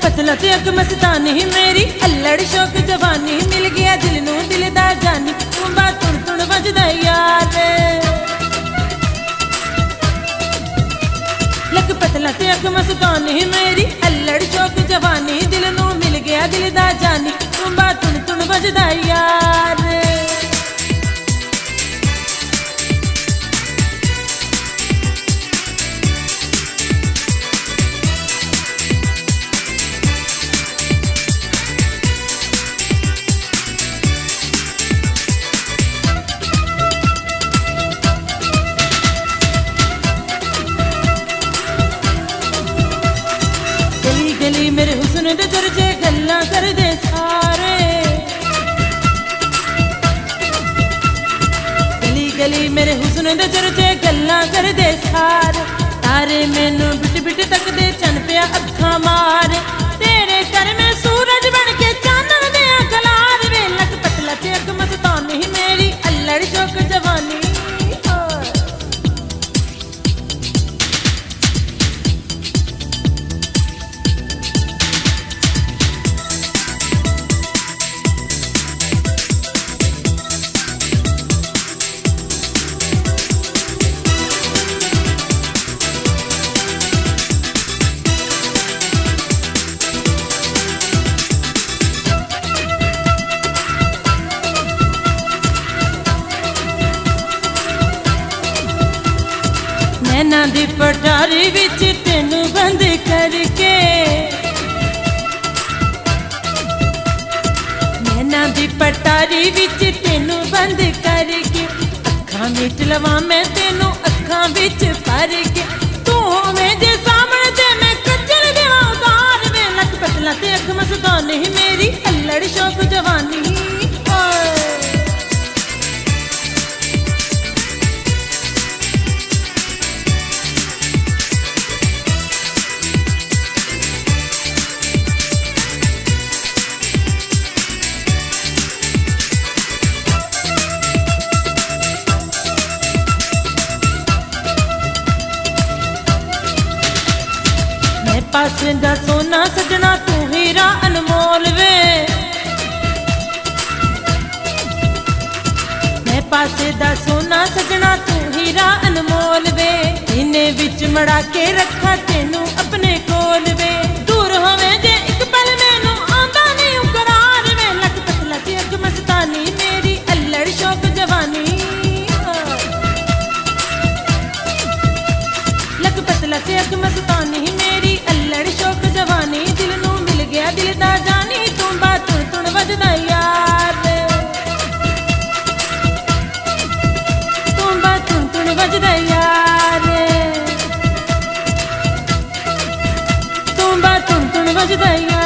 पतला ते अग मस्तानी मेरी अल्लड़ शौक जवानी मिल गया दिल नू दिल दा जानी तुंबा तुण तुण वजदा यार लग पतला ते अग मस्तानी मेरी अल्लड़ शौक जवानी दिल नू मिल गया दिल दा जानी तुंबा तुण तुण वजदा यार गली मेरे हुस्न दे चर्चे गल्लां कर दे सारे गली गली मेरे हुस्न दे चर्चे गल्लां कर दे सारे तारे मैनू बिट बिट तक दे चन पिया अखां मार तेरे कर में सूरज बन के चानन दे गलार वे लग पतला ते अग मस्तानी मेरी अल्लड़ शौक जवानी नैना दी पटारी विच तेनू बंद करके नैना दी पटारी विच तेनू बंद करके अखां मीट लवां मैं तेनू अखां विच भर के तू होवें जे सामने ते मैं कज्जल देवां उतार वे लक पतला ते अख मस्तानी मेरी अल्लड़ शौक जवानी पासे दा सोना सजना तू हीरा अनमोल वे मैं पासे दा सोना सजना तू हीरा अनमोल वे इन्ने विच मड़ा के रखा तेनू अपने कोल वे दूर होवे जे एक पल मैनू आंदा नहीं करार वे लग पतला ते अग मस्तानी मेरी अल्लड़ शौक जवानी लग पतला ते अग मस्तानी मेरी अल्लड़ शौक जवानी दिल नू मिल गया दिल दा जानी तुंबा तुण तुण वजदा यार तुंबा तुण तुण वजदा यार तुंबा तुण तुण वजदा यार